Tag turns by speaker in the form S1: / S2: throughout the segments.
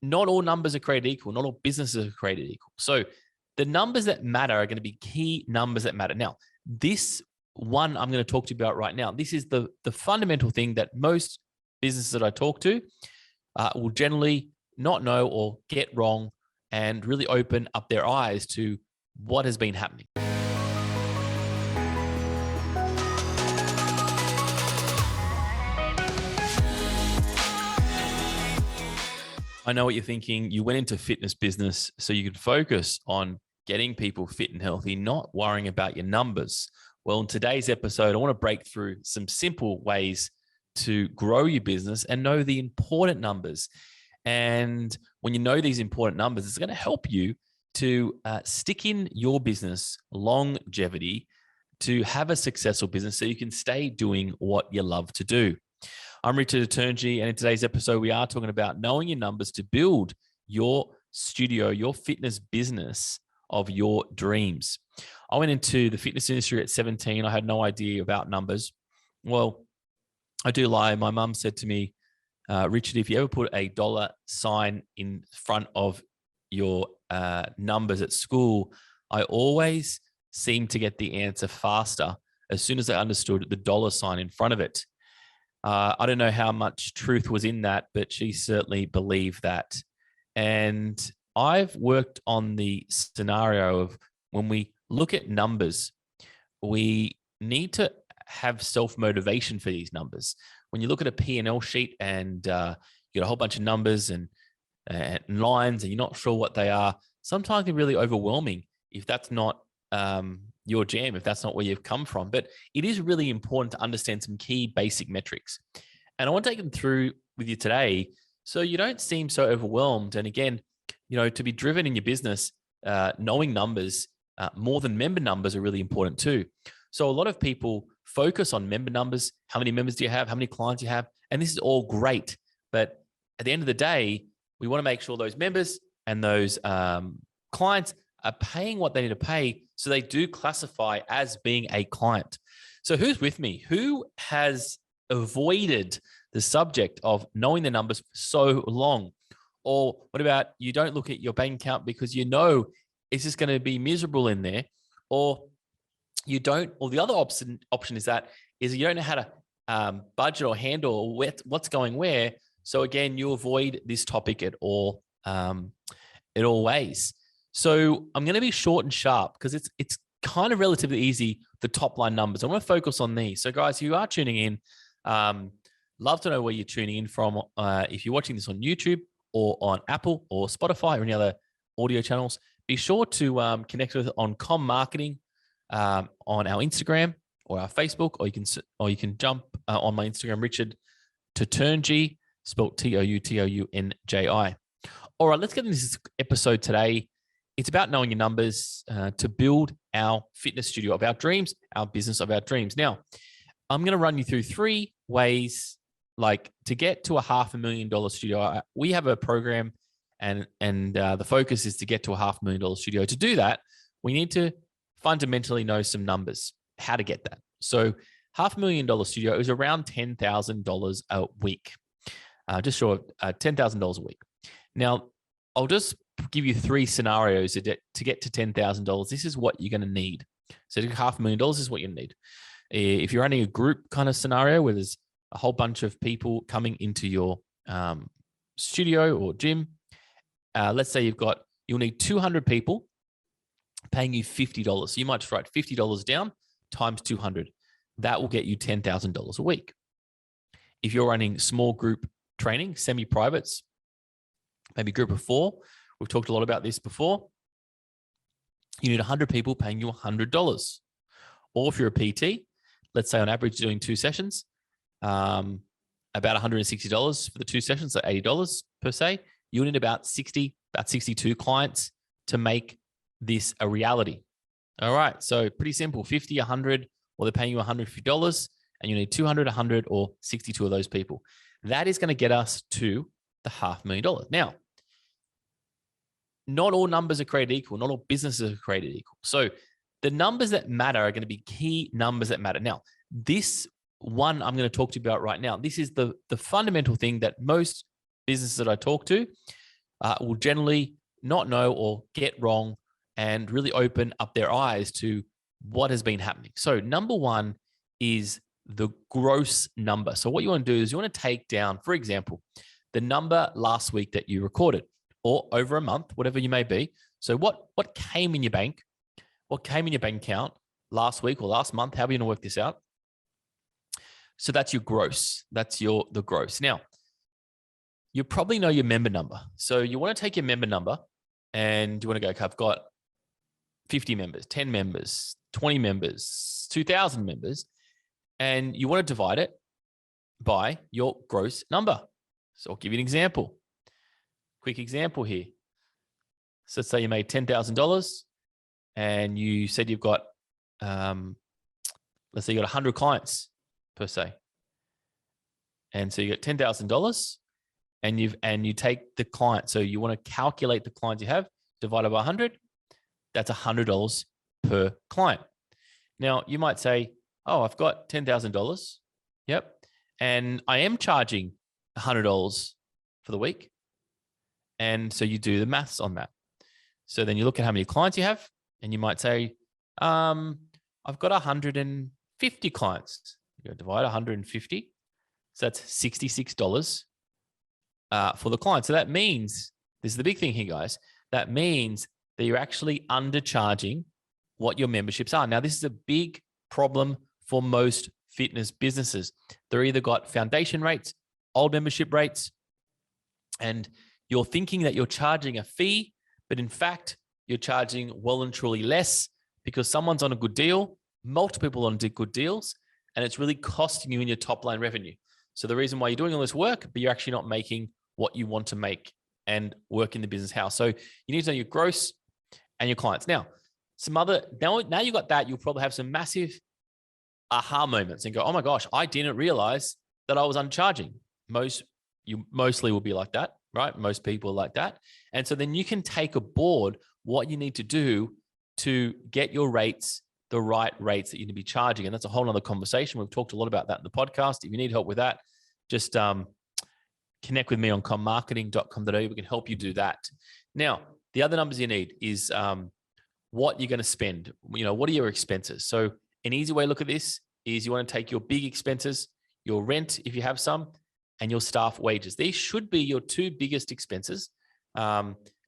S1: not all numbers are created equal. Not all businesses are created equal. So the numbers that matter are going to be key numbers that matter. Now, this one I'm going to talk to you about right now, this is the fundamental thing that most businesses that I talk to will generally not know or get wrong, and really open up their eyes to what has been happening. I know what you're thinking. You went into fitness business so you could focus on getting people fit and healthy, not worrying about your numbers. Well, in today's episode, I want to break through some simple ways to grow your business and know the important numbers. And when you know these important numbers, it's going to help you to stick in your business longevity, to have a successful business so you can stay doing what you love to do. I'm Richard Aturnji, and in today's episode, we are talking about knowing your numbers to build your studio, your fitness business of your dreams. I went into the fitness industry at 17. I had no idea about numbers. Well, I do lie. My mum said to me, Richard, if you ever put a dollar sign in front of your numbers at school, I always seemed to get the answer faster as soon as I understood the dollar sign in front of it. I don't know how much truth was in that, but she certainly believed that. And I've worked on the scenario of when we look at numbers, we need to have self-motivation for these numbers. When you look at a P&L sheet and you got a whole bunch of numbers and lines and you're not sure what they are, sometimes they're really overwhelming if that's not your jam, if that's not where you've come from. But it is really important to understand some key basic metrics. And I want to take them through with you today so you don't seem so overwhelmed. And again, to be driven in your business, knowing numbers more than member numbers are really important too. So a lot of people focus on member numbers. How many members do you have? How many clients you have? And this is all great. But at the end of the day, we want to make sure those members and those clients are paying what they need to pay so they do classify as being a client. So who's with me? Who has avoided the subject of knowing the numbers for so long? Or what about you don't look at your bank account because you know it's just going to be miserable in there? Or you don't, or the other option is you don't know how to budget or handle what's going where. So again, you avoid this topic at all ways. So I'm going to be short and sharp because it's kind of relatively easy, the top line numbers. I want to focus on these. So guys, you are tuning in. Love to know where you're tuning in from. If you're watching this on YouTube or on Apple or Spotify or any other audio channels, be sure to connect with us on Com Marketing on our Instagram or our Facebook, or you can jump on my Instagram, Richard Taturnji, spelled Toutounji. All right, let's get into this episode today. It's about knowing your numbers to build our fitness studio of our dreams, our business of our dreams. Now, I'm going to run you through 3 ways to get to a $500,000 studio. We have a program and the focus is to get to a $500,000 studio. To do that, we need to fundamentally know some numbers, how to get that. So $500,000 studio is around $10,000 a week, just short of $10,000 a week. Now, I'll just give you 3 scenarios to get to $10,000. This is what you're going to need. So $500,000 is what you need. If you're running a group kind of scenario where there's a whole bunch of people coming into your studio or gym, let's say you'll need 200 people paying you $50. So you might just write $50 down times 200. That will get you $10,000 a week. If you're running small group training, semi-privates, maybe group of 4, we've talked a lot about this before. You need 100 people paying you $100. Or if you're a PT, let's say on average doing 2 sessions, about $160 for the 2 sessions, so $80 per se. You'll need about 62 clients to make this a reality. All right, so pretty simple, 50, 100, or they're paying you $150, and you need 200, 100, or 62 of those people. That is going to get us to the $500,000. Now, not all numbers are created equal. Not all businesses are created equal. So the numbers that matter are going to be key numbers that matter. Now, this one I'm going to talk to you about right now, this is the fundamental thing that most businesses that I talk to will generally not know or get wrong and really open up their eyes to what has been happening. So number one is the gross number. So what you want to do is you want to take down, for example, the number last week that you recorded or over a month, whatever you may be. So what came in your bank, what came in your bank account last week or last month, however you want to work this out. So that's your gross. That's the gross. Now, you probably know your member number. So you want to take your member number and you want to go, okay, I've got 50 members, 10 members, 20 members, 2,000 members, and you want to divide it by your gross number. So I'll give you an example. Quick example here. So let's say you made $10,000 and you said you've got, let's say you got 100 clients per se. And so you got $10,000 and you take the client. So you want to calculate the clients you have divided by 100. That's $100 per client. Now you might say, oh, I've got $10,000. Yep. And I am charging $100 for the week. And so you do the maths on that. So then you look at how many clients you have and you might say, I've got 150 clients. You go divide 150. So that's $66 for the client. So that means, this is the big thing here, guys. That means that you're actually undercharging what your memberships are. Now, this is a big problem for most fitness businesses. They're either got foundation rates, old membership rates, and you're thinking that you're charging a fee, but in fact, you're charging well and truly less because someone's on a good deal, multiple people on good deals, and it's really costing you in your top line revenue. So the reason why you're doing all this work, but you're actually not making what you want to make and work in the business house. So you need to know your gross and your clients. Now you got that, you'll probably have some massive aha moments and go, oh my gosh, I didn't realize that I was undercharging. You mostly will be like that, right? Most people are like that. And so then you can take aboard what you need to do to get your rates, the right rates that you need to be charging. And that's a whole nother conversation. We've talked a lot about that in the podcast. If you need help with that, just connect with me on commarketing.com.au. We can help you do that. Now, the other numbers you need is what you're going to spend. What are your expenses? So an easy way to look at this is you want to take your big expenses, your rent, if you have some, and your staff wages. These should be your two biggest expenses,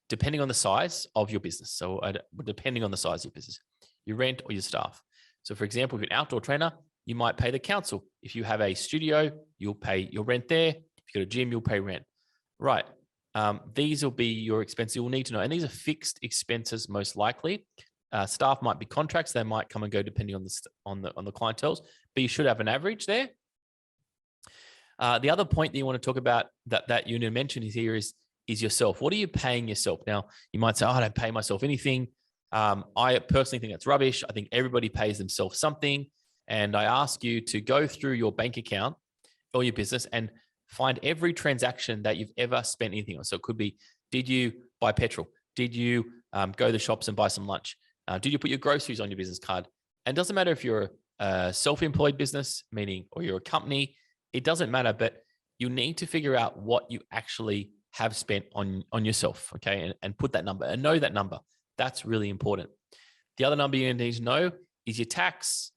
S1: depending on the size of your business. So depending on the size of your business, your rent or your staff. So for example, if you're an outdoor trainer, you might pay the council. If you have a studio, you'll pay your rent there. If you got a gym, you'll pay rent. Right. These will be your expenses you'll need to know. And these are fixed expenses most likely. Staff might be contracts. They might come and go depending on the clientele, but you should have an average there. The other point that you want to talk about that you need to mention is yourself. What are you paying yourself? Now, you might say, oh, I don't pay myself anything. I personally think that's rubbish. I think everybody pays themselves something. And I ask you to go through your bank account or your business and find every transaction that you've ever spent anything on. So it could be, did you buy petrol? Did you go to the shops and buy some lunch? Did you put your groceries on your business card? And it doesn't matter if you're a self-employed business, meaning, or you're a company, it doesn't matter, but you need to figure out what you actually have spent on yourself, okay? And put that number and know that number. That's really important. The other number you need to know is your tax.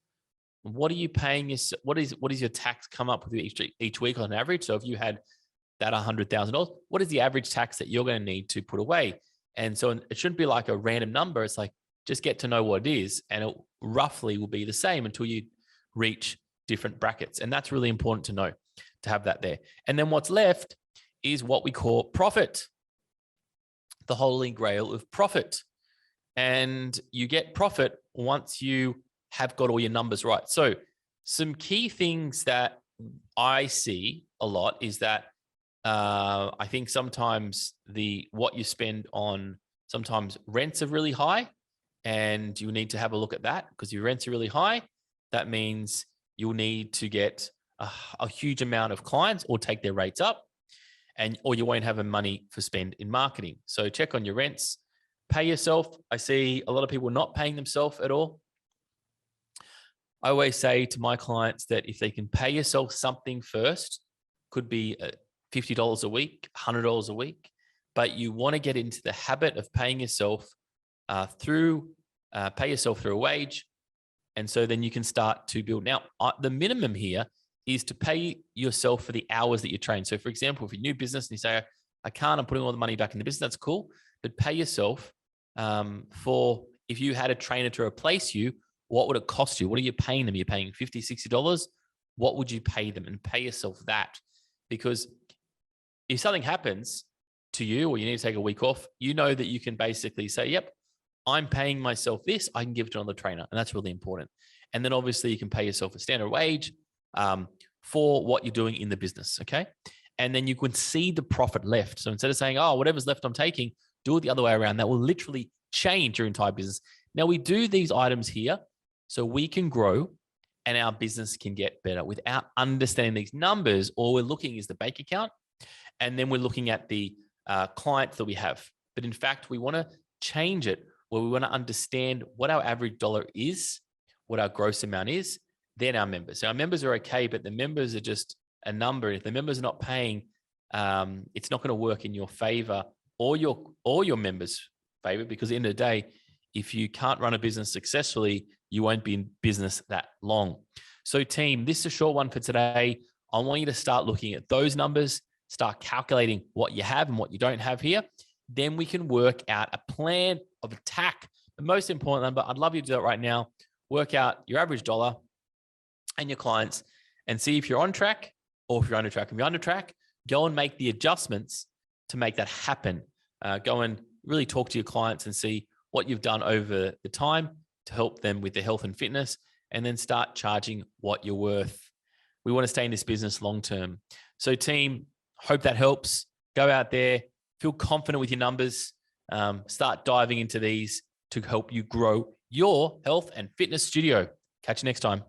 S1: What are you paying? What is your tax come up with each week on average? So if you had that $100,000, what is the average tax that you're going to need to put away? And so it shouldn't be like a random number. It's like, just get to know what it is, and it roughly will be the same until you reach different brackets. And that's really important to know, to have that there. And then what's left is what we call profit, the holy grail of profit. And you get profit once you have got all your numbers right. So some key things that I see a lot is that I think sometimes what you spend on, sometimes rents are really high, and you need to have a look at that, because your rents are really high. That means you'll need to get a huge amount of clients or take their rates up, or you won't have the money for spend in marketing. So check on your rents, pay yourself. I see a lot of people not paying themselves at all. I always say to my clients that if they can pay yourself something first, could be $50 a week, $100 a week, but you want to get into the habit of paying yourself through a wage. And so then you can start to build. Now, the minimum here is to pay yourself for the hours that you train. So for example, if you're a new business and you say, I can't, I'm putting all the money back in the business, that's cool. But pay yourself for, if you had a trainer to replace you, what would it cost you? What are you paying them? You're paying $50, $60. What would you pay them? And pay yourself that. Because if something happens to you or you need to take a week off, you know that you can basically say, yep, I'm paying myself this, I can give it to another trainer. And that's really important. And then obviously you can pay yourself a standard wage for what you're doing in the business. Okay. And then you can see the profit left. So instead of saying, oh, whatever's left I'm taking, do it the other way around. That will literally change your entire business. Now we do these items here so we can grow and our business can get better. Without understanding these numbers, all we're looking is the bank account. And then we're looking at the clients that we have. But in fact, we want to change it where we want to understand what our average dollar is, what our gross amount is, then our members. So our members are okay, but the members are just a number. If the members are not paying, it's not going to work in your favor or your members' favor, because at the end of the day, if you can't run a business successfully, you won't be in business that long. So team, this is a short one for today. I want you to start looking at those numbers, start calculating what you have and what you don't have here. Then we can work out a plan of attack. The most important number, I'd love you to do it right now. Work out your average dollar and your clients and see if you're on track or if you're under track. If you're under track, go and make the adjustments to make that happen. Go and really talk to your clients and see what you've done over the time to help them with their health and fitness, and then start charging what you're worth. We want to stay in this business long-term. So team, hope that helps. Go out there, feel confident with your numbers, start diving into these to help you grow your health and fitness studio. Catch you next time.